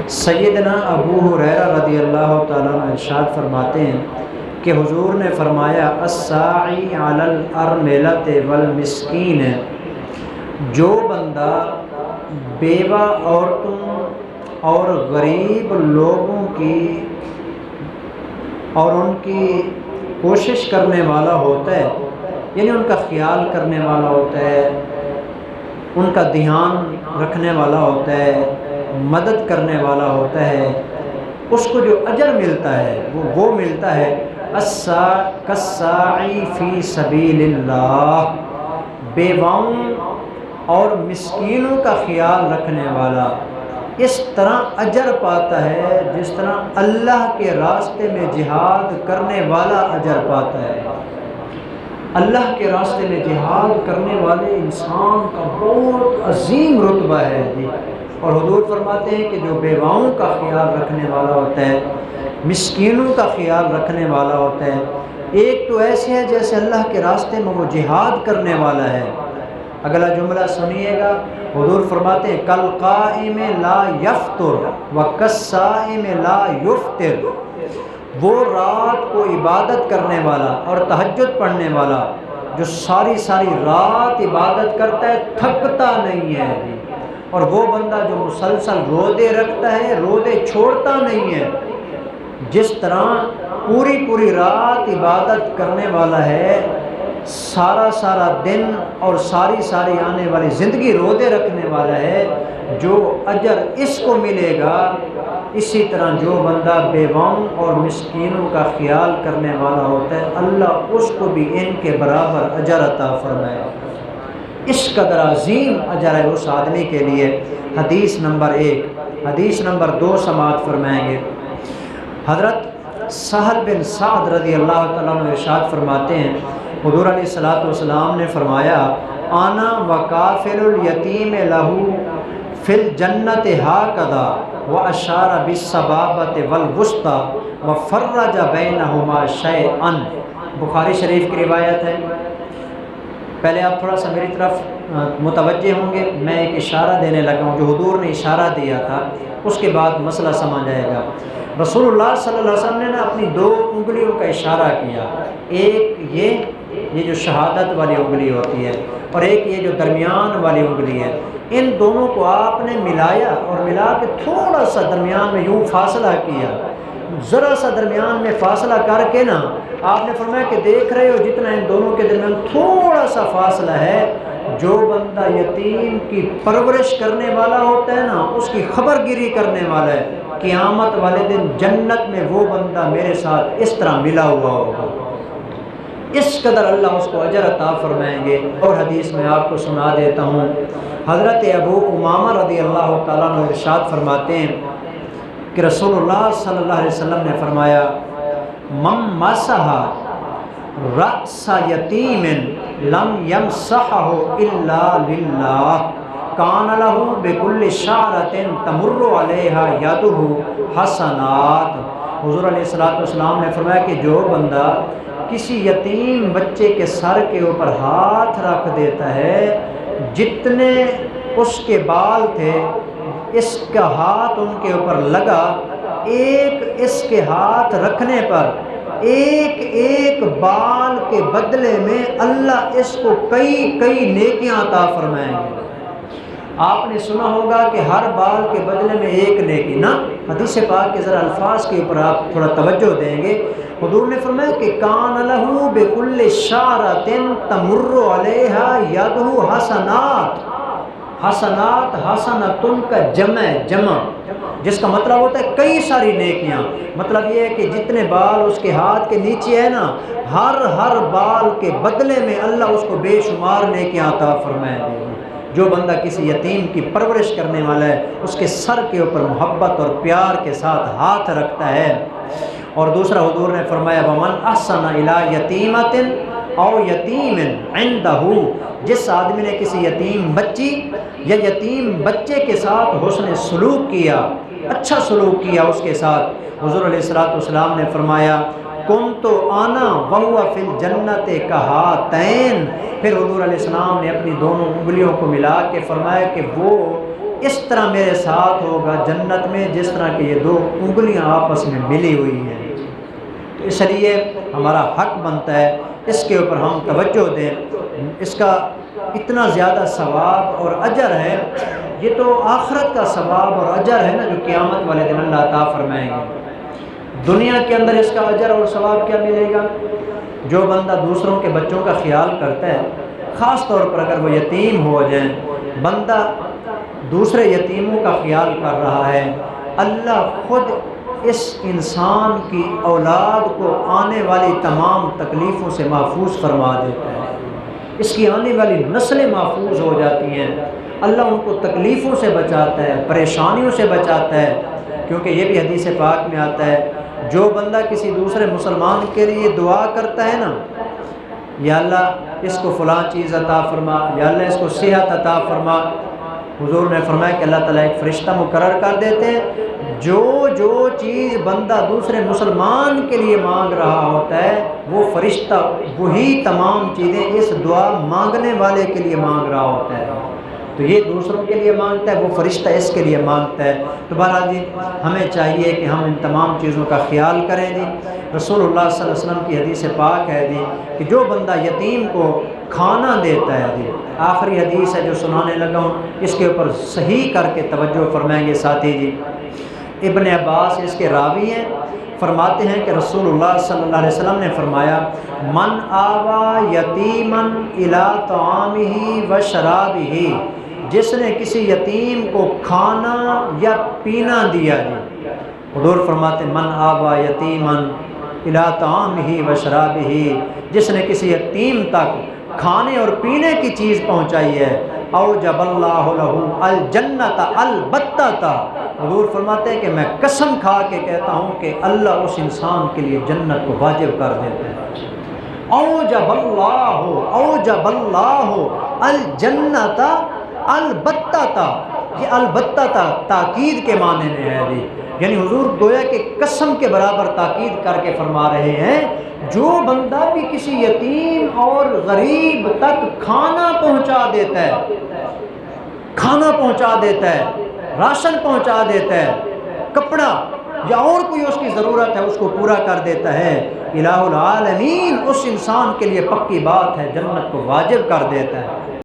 سیدنا ابو ہریرہ رضی اللہ تعالیٰ عنہ ارشاد فرماتے ہیں کہ حضور نے فرمایا الساعی علی الارملۃ والمسکین، جو بندہ بیوہ عورتوں اور غریب لوگوں کی اور ان کی کوشش کرنے والا ہوتا ہے، یعنی ان کا خیال کرنے والا ہوتا ہے، ان کا دھیان رکھنے والا ہوتا ہے، مدد کرنے والا ہوتا ہے، اس کو جو اجر ملتا ہے وہ ملتا ہے کالساعی فی سبیل اللہ، بیواؤں اور مسکینوں کا خیال رکھنے والا اس طرح اجر پاتا ہے جس طرح اللہ کے راستے میں جہاد کرنے والا اجر پاتا ہے۔ اللہ کے راستے میں جہاد کرنے والے انسان کا بہت عظیم رتبہ ہے جی۔ اور حضور فرماتے ہیں کہ جو بیواؤں کا خیال رکھنے والا ہوتا ہے، مسکینوں کا خیال رکھنے والا ہوتا ہے، ایک تو ایسے ہے جیسے اللہ کے راستے میں وہ جہاد کرنے والا ہے۔ اگلا جملہ سنیے گا، حضور فرماتے ہیں کالقائم لا یفطر وکالصائم لا یفطر، وہ رات کو عبادت کرنے والا اور تہجد پڑھنے والا جو ساری رات عبادت کرتا ہے تھکتا نہیں ہے، اور وہ بندہ جو مسلسل روزے رکھتا ہے، روزے چھوڑتا نہیں ہے، جس طرح پوری رات عبادت کرنے والا ہے، سارا دن اور ساری آنے والی زندگی روزے رکھنے والا ہے، جو اجر اس کو ملے گا، اسی طرح جو بندہ بیواؤں اور مسکینوں کا خیال کرنے والا ہوتا ہے، اللہ اس کو بھی ان کے برابر اجر عطا فرمائے۔ اس قدر عظیم اجر ہے اس آدمی کے لیے۔ حدیث نمبر 1۔ حدیث نمبر 2 سماعت فرمائیں گے۔ حضرت سہل بن سعد رضی اللہ تعالیٰ عنہ ارشاد فرماتے ہیں، حضور علیہ الصلوۃ والسلام نے فرمایا انا وکافل الیتیم لہ فی الجنۃ ہاکذا واشار بالسبابۃ والوسطی وفرج بینہما شیئا۔ بخاری شریف کی روایت ہے۔ پہلے آپ تھوڑا سا میری طرف متوجہ ہوں گے، میں ایک اشارہ دینے لگا ہوں جو حضور نے اشارہ دیا تھا، اس کے بعد مسئلہ سمجھ آئے گا۔ رسول اللہ صلی اللہ علیہ وسلم نے اپنی 2 انگلیوں کا اشارہ کیا، ایک یہ جو شہادت والی انگلی ہوتی ہے، اور ایک یہ جو درمیان والی انگلی ہے، ان دونوں کو آپ نے ملایا اور ملا کے تھوڑا سا درمیان میں یوں فاصلہ کیا، ذرا سا درمیان میں فاصلہ کر کے نا آپ نے فرمایا کہ دیکھ رہے ہو جتنا ان دونوں کے درمیان تھوڑا سا فاصلہ ہے، جو بندہ یتیم کی پرورش کرنے والا ہوتا ہے نا، اس کی خبر گیری کرنے والا ہے، قیامت والے دن جنت میں وہ بندہ میرے ساتھ اس طرح ملا ہوا ہوگا۔ اس قدر اللہ اس کو اجر عطا فرمائیں گے۔ اور حدیث میں آپ کو سنا دیتا ہوں، حضرت ابو امامہ رضی اللہ تعالیٰ عنہ ارشاد فرماتے ہیں کہ رسول اللہ صلی اللہ علیہ وسلم نے فرمایا من مسح رأس یتیم لم یمسحہ الا للہ کان لہ بکل شعرۃ تمر علیہا یدہ حسنات۔ حضور علیہ السلام نے فرمایا کہ جو بندہ کسی یتیم بچے کے سر کے اوپر ہاتھ رکھ دیتا ہے، جتنے اس کے بال تھے اس کا ہاتھ ان کے اوپر لگا، ایک اس کے ہاتھ رکھنے پر ایک بال کے بدلے میں اللہ اس کو کئی نیکیاں عطا فرمائیں گے۔ آپ نے سنا ہوگا کہ ہر بال کے بدلے میں ایک نیکی، نا حدیث پاک کے ذرا الفاظ کے اوپر آپ تھوڑا توجہ دیں گے۔ حضور نے فرمایا کہ کان لہ بکل شعرۃ تمر علیہا یدہ حسنات۔ حسنات حسنتن کا جمع جس کا مطلب ہوتا ہے کئی ساری نیکیاں۔ مطلب یہ ہے کہ جتنے بال اس کے ہاتھ کے نیچے ہے نا، ہر بال کے بدلے میں اللہ اس کو بے شمار نیکیاں عطا فرمائے گے۔ جو بندہ کسی یتیم کی پرورش کرنے والا ہے، اس کے سر کے اوپر محبت اور پیار کے ساتھ ہاتھ رکھتا ہے۔ اور دوسرا حضور نے فرمایا ومن احسن الی یتیمۃ او یتیم عندہ، جس آدمی نے کسی یتیم بچی یا یتیم بچے کے ساتھ حسن سلوک کیا، اچھا سلوک کیا اس کے ساتھ، حضور علیہ الصلوۃ والسلام نے فرمایا کنت انا وہو فی الجنۃ کہاتین۔ پھر حضور علیہ السلام نے اپنی دونوں انگلیوں کو ملا کے فرمایا کہ وہ اس طرح میرے ساتھ ہوگا جنت میں جس طرح کہ یہ دو انگلیاں آپس میں ملی ہوئی ہیں۔ تو اس لیے ہمارا حق بنتا ہے اس کے اوپر ہم توجہ دیں، اس کا اتنا زیادہ ثواب اور اجر ہے، یہ تو آخرت کا ثواب اور اجر ہے نا جو قیامت والے دن اللہ عطا فرمائیں گے۔ دنیا کے اندر اس کا اجر اور ثواب کیا ملے گا؟ جو بندہ دوسروں کے بچوں کا خیال کرتا ہے، خاص طور پر اگر وہ یتیم ہو جائیں، بندہ دوسرے یتیموں کا خیال کر رہا ہے، اللہ خود اس انسان کی اولاد کو آنے والی تمام تکلیفوں سے محفوظ فرما دیتا ہے، اس کی آنے والی نسلیں محفوظ ہو جاتی ہیں، اللہ ان کو تکلیفوں سے بچاتا ہے، پریشانیوں سے بچاتا ہے، کیونکہ یہ بھی حدیث پاک میں آتا ہے جو بندہ کسی دوسرے مسلمان کے لیے دعا کرتا ہے نا، یا اللہ اس کو فلاں چیز عطا فرما، یا اللہ اس کو صحت عطا فرما، حضور نے فرمایا کہ اللہ تعالیٰ ایک فرشتہ مقرر کر دیتے ہیں، جو چیز بندہ دوسرے مسلمان کے لیے مانگ رہا ہوتا ہے وہ فرشتہ وہی تمام چیزیں اس دعا مانگنے والے کے لیے مانگ رہا ہوتا ہے۔ تو یہ دوسروں کے لیے مانگتا ہے، وہ فرشتہ اس کے لیے مانگتا ہے۔ تو بہرحال جی ہمیں چاہیے کہ ہم ان تمام چیزوں کا خیال کریں جی۔ رسول اللہ صلی اللہ علیہ وسلم کی حدیث پاک ہے جی کہ جو بندہ یتیم کو کھانا دیتا ہے جی، آخری حدیث ہے جو سنانے لگا ہوں، اس کے اوپر صحیح کر کے توجہ فرمائیں گے ساتھی جی۔ ابن عباس اس کے راوی ہیں، فرماتے ہیں کہ رسول اللہ صلی اللہ علیہ وسلم نے فرمایا من آوا یتیمن الی طعامہ و شرابہ، جس نے کسی یتیم کو کھانا یا پینا دیا جی، حضور فرماتے من آوا یتیمن الی طعامہ و شرابہ، جس نے کسی یتیم تک کھانے اور پینے کی چیز پہنچائی ہے، اوجب اللہ لہ الجنت البتہ، حضور فرماتے ہیں کہ میں قسم کھا کے کہتا ہوں کہ اللہ اس انسان کے لیے جنت کو واجب کر دیتا ہے۔ اوجب اللہ الجنت البتہ، یہ البتہ تاکید کے معنی میں ہے جی، یعنی حضور گویا کہ قسم کے برابر تاکید کر کے فرما رہے ہیں جو بندہ بھی کسی یتیم اور غریب تک کھانا پہنچا دیتا ہے، کھانا پہنچا دیتا ہے، راشن پہنچا دیتا ہے، کپڑا یا اور کوئی اس کی ضرورت ہے اس کو پورا کر دیتا ہے، الہ العالمین اس انسان کے لیے پکی بات ہے جنت کو واجب کر دیتا ہے۔